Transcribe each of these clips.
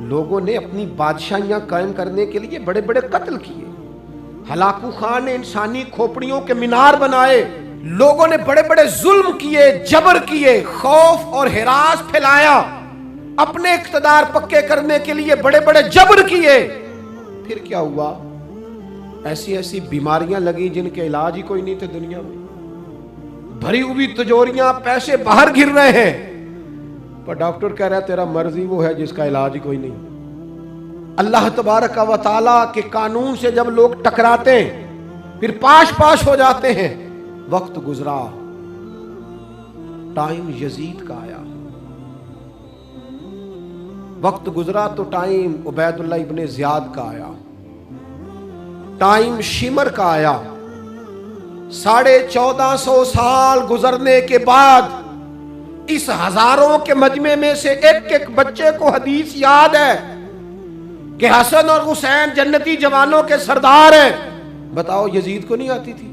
لوگوں نے اپنی بادشاہیاں قائم کرنے کے لیے بڑے بڑے قتل کیے، ہلاکو خان نے انسانی کھوپڑیوں کے مینار بنائے، لوگوں نے بڑے بڑے ظلم کیے، جبر کیے، خوف اور ہراس پھیلایا، اپنے اقتدار پکے کرنے کے لیے بڑے بڑے جبر کیے۔ پھر کیا ہوا؟ ایسی ایسی بیماریاں لگیں جن کے علاج ہی کوئی نہیں تھے دنیا میں، بھری ہوئی تجوریاں، پیسے باہر گر رہے ہیں، پر ڈاکٹر کہہ رہا ہے تیرا مرض ہی وہ ہے جس کا علاج ہی کوئی نہیں۔ اللہ تبارک و تعالیٰ کے قانون سے جب لوگ ٹکراتے ہیں پھر پاش پاش ہو جاتے ہیں۔ وقت گزرا، ٹائم یزید کا آیا، وقت گزرا تو ٹائم عبید اللہ ابن زیاد کا آیا، ٹائم شمر کا آیا۔ 1450 سال گزرنے کے بعد اس ہزاروں کے مجمع میں سے ایک ایک بچے کو حدیث یاد ہے کہ حسن اور حسین جنتی جوانوں کے سردار ہیں۔ بتاؤ یزید کو نہیں آتی تھی؟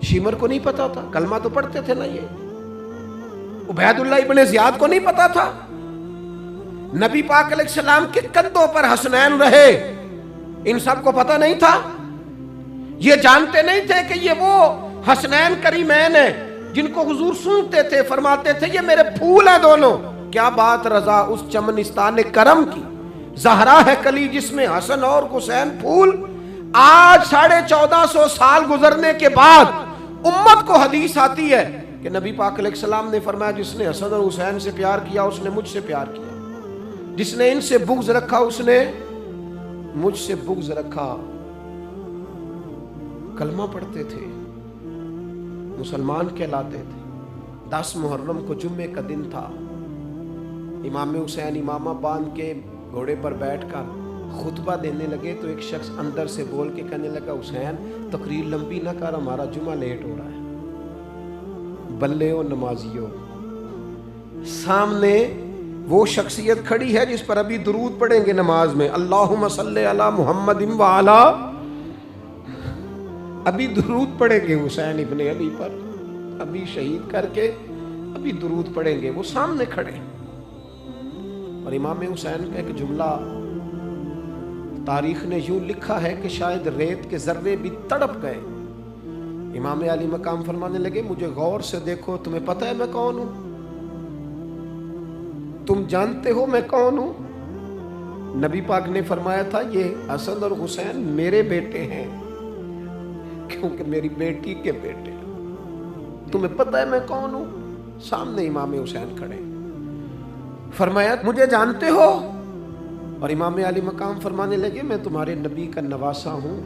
شمر کو نہیں پتا تھا؟ کلمہ تو پڑھتے تھے نا یہ؟ عبید اللہ ابن زیاد کو نہیں پتا تھا؟ نبی پاک علیہ السلام کے کندھوں پر حسنین رہے، ان سب کو پتہ نہیں تھا؟ یہ جانتے نہیں تھے کہ یہ وہ حسنین کریمین ہیں جن کو حضور سنتے تھے، فرماتے تھے یہ میرے پھول ہیں دونوں؟ کیا بات رضا اس چمنستان کرم کی، زہرا ہے کلی جس میں حسن اور حسین پھول۔ آج 1450 سال گزرنے کے بعد امت کو حدیث آتی ہے کہ نبی پاک علیہ السلام نے فرمایا جس نے حسن اور حسین سے پیار کیا اس نے مجھ سے پیار کیا، جس نے ان سے بغض رکھا اس نے مجھ سے بغض رکھا۔ کلمہ پڑھتے تھے، مسلمان کہلاتے تھے۔ 10 محرم کو جمعے کا دن تھا، امام حسین امامہ باندھ کے گھوڑے پر بیٹھ کر خطبہ دینے لگے تو ایک شخص اندر سے بول کے کہنے لگا حسین تقریر لمبی نہ کر، ہمارا جمعہ لیٹ ہو رہا ہے۔ بلے و نمازیوں، سامنے وہ شخصیت کھڑی ہے جس پر ابھی درود پڑھیں گے نماز میں، اللہم صلی علی محمد وعلا، ابھی درود پڑھیں گے حسین ابن علی پر، ابھی شہید کر کے ابھی درود پڑھیں گے، وہ سامنے کھڑے۔ اور امام حسین کا ایک جملہ تاریخ نے یوں لکھا ہے کہ شاید ریت کے ذرے بھی تڑپ گئے۔ امام علی مقام فرمانے لگے مجھے غور سے دیکھو، تمہیں پتہ ہے میں کون ہوں؟ تم جانتے ہو میں کون ہوں؟ نبی پاک نے فرمایا تھا یہ حسن اور حسین میرے بیٹے ہیں کیونکہ میری بیٹی کے بیٹے ہیں۔ تمہیں پتہ ہے میں کون ہوں؟ سامنے امام حسین کھڑے، فرمایا مجھے جانتے ہو؟ اور امام علی مقام فرمانے لگے میں تمہارے نبی کا نواسا ہوں،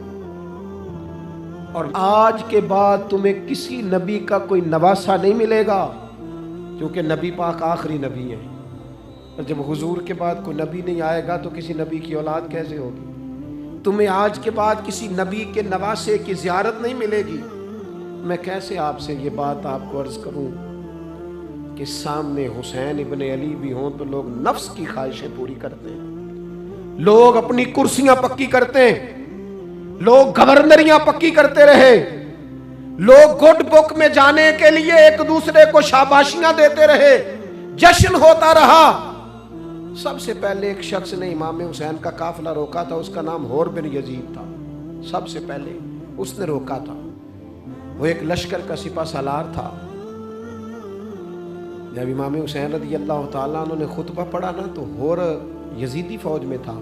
اور آج کے بعد تمہیں کسی نبی کا کوئی نواسا نہیں ملے گا، کیونکہ نبی پاک آخری نبی ہیں، اور جب حضور کے بعد کوئی نبی نہیں آئے گا تو کسی نبی کی اولاد کیسے ہوگی؟ تمہیں آج کے بعد کسی نبی کے نواسے کی زیارت نہیں ملے گی۔ میں کیسے آپ سے یہ بات آپ کو عرض کروں کہ سامنے حسین ابن علی بھی ہوں تو لوگ نفس کی خواہشیں پوری کرتے ہیں، لوگ اپنی کرسیاں پکی کرتے ہیں، لوگ گورنریاں پکی کرتے رہے، لوگ گڈ بک میں جانے کے لیے ایک دوسرے کو شاباشیاں دیتے رہے، جشن ہوتا رہا۔ سب سے پہلے ایک شخص نے امام حسین کا قافلہ روکا تھا، اس کا نام حور بن یزید تھا، سب سے پہلے اس نے روکا تھا، وہ ایک لشکر کا سپہ سالار تھا۔ جب امام حسین رضی اللہ تعالیٰ عنہ نے خطبہ پڑھا نا تو حور یزیدی فوج میں تھا،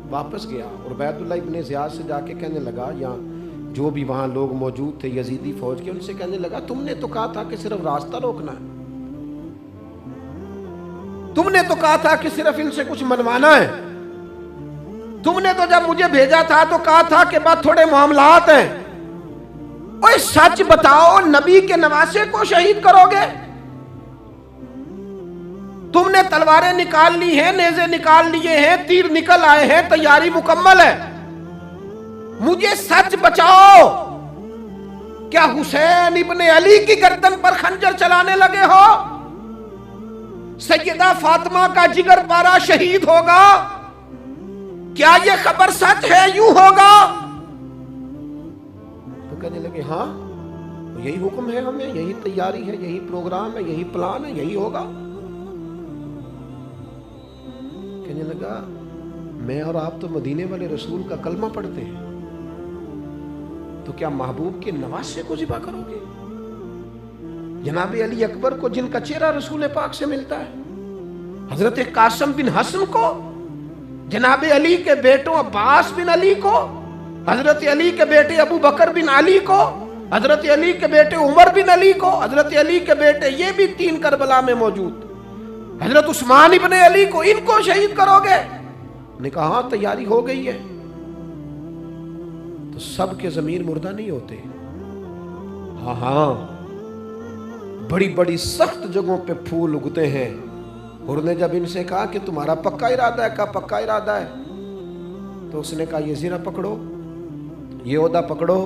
واپس گیا اور عبید اللہ ابن زیاد سے جا کے کہنے لگا، یا جو بھی وہاں لوگ موجود تھے یزیدی فوج کے، ان سے کہنے لگا تم نے تو کہا تھا کہ صرف راستہ روکنا ہے، تم نے تو کہا تھا کہ صرف ان سے کچھ منوانا ہے، تم نے تو جب مجھے بھیجا تھا تو کہا تھا کہ بعد تھوڑے معاملات ہیں، اوہ سچ بتاؤ نبی کے نواسے کو شہید کرو گے؟ تم نے تلواریں نکال لی ہیں، نیزے نکال لیے ہیں، تیر نکل آئے ہیں، تیاری مکمل ہے، مجھے سچ بچاؤ، کیا حسین ابن علی کی گردن پر خنجر چلانے لگے ہو؟ سیدہ فاطمہ کا جگر پارا شہید ہوگا، کیا یہ خبر سچ ہے؟ یوں ہوگا؟ تو کہنے لگے ہاں یہی حکم ہے ہمیں، یہی تیاری ہے، یہی پروگرام ہے، یہی پلان ہے، یہی ہوگا۔ کہنے لگا میں اور آپ تو مدینے والے رسول کا کلمہ پڑھتے ہیں، تو کیا محبوب کے نواسے کو ذبح کرو گے؟ جناب علی اکبر کو جن کا چہرہ رسول پاک سے ملتا ہے، حضرت قاسم بن حسن کو، جناب علی کے بیٹوں عباس بن علی کو، حضرت علی کے بیٹے ابو بکر بن علی کو، حضرت علی کے بیٹے عمر بن علی کو، حضرت علی کے بیٹے یہ بھی 3 کربلا میں موجود، حضرت عثمان ابن علی کو، ان کو شہید کرو گے؟ نے کہا ہاں تیاری ہو گئی ہے۔ تو سب کے ضمیر مردہ نہیں ہوتے، ہاں بڑی بڑی سخت جگہوں پہ پھول اگتے ہیں۔ اور نے جب ان سے کہا کہ تمہارا پکا ارادہ ہے، کہا پکا ارادہ ہے، تو اس نے کہا یہ زیرہ پکڑو، یہ عہدہ پکڑو،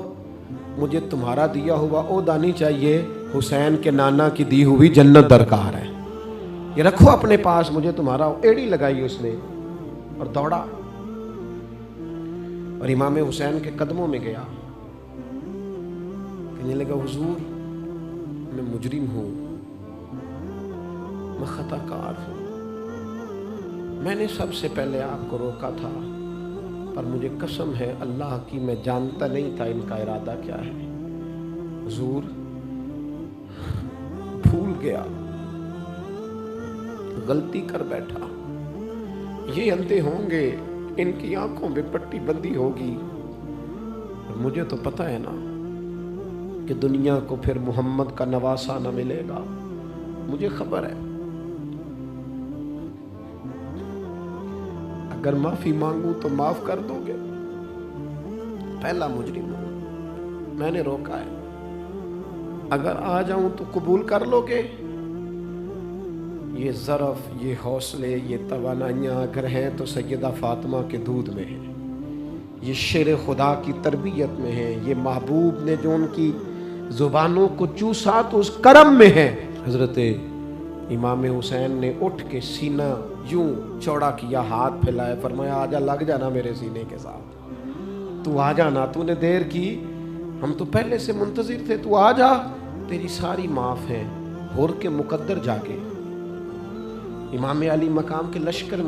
مجھے تمہارا دیا ہوا عہدہ نہیں چاہیے، حسین کے نانا کی دی ہوئی جنت درکار ہے، یہ رکھو اپنے پاس، مجھے تمہارا۔ ایڑی لگائی اس نے اور دوڑا اور امام حسین کے قدموں میں گیا، کہنے لگا حضور میں مجرم ہوں، میں خطا کار ہوں، میں نے سب سے پہلے آپ کو روکا تھا، پر مجھے قسم ہے اللہ کی میں جانتا نہیں تھا ان کا ارادہ کیا ہے، حضور بھول گیا، غلطی کر بیٹھا، یہ اندھے ہوں گے، ان کی آنکھوں میں پٹی بندی ہوگی، اور مجھے تو پتہ ہے نا کہ دنیا کو پھر محمد کا نواسہ نہ ملے گا، مجھے خبر ہے، اگر معافی مانگوں تو معاف کر دو گے، پہلا مجرم ہوں، میں نے روکا ہے، اگر آ جاؤں تو قبول کر لو گے؟ یہ ظرف، یہ حوصلے، یہ توانائیاں اگر ہیں تو سیدہ فاطمہ کے دودھ میں ہیں، یہ شیر خدا کی تربیت میں ہیں، یہ محبوب نے جو ان کی زبانوں کو چوسا تو اس کرم میں ہے۔ حضرت امام حسین نے اٹھ کے سینہ یوں چوڑا کیا، ہاتھ پھیلائے، فرمایا آجا، لگ جانا میرے سینے کے ساتھ، تو آ جانا، تو نے دیر کی، ہم تو پہلے سے منتظر تھے، تو آ جا، تیری ساری معاف ہیں، ہور کے مقدر جا کے امام علی مقام کے لشکر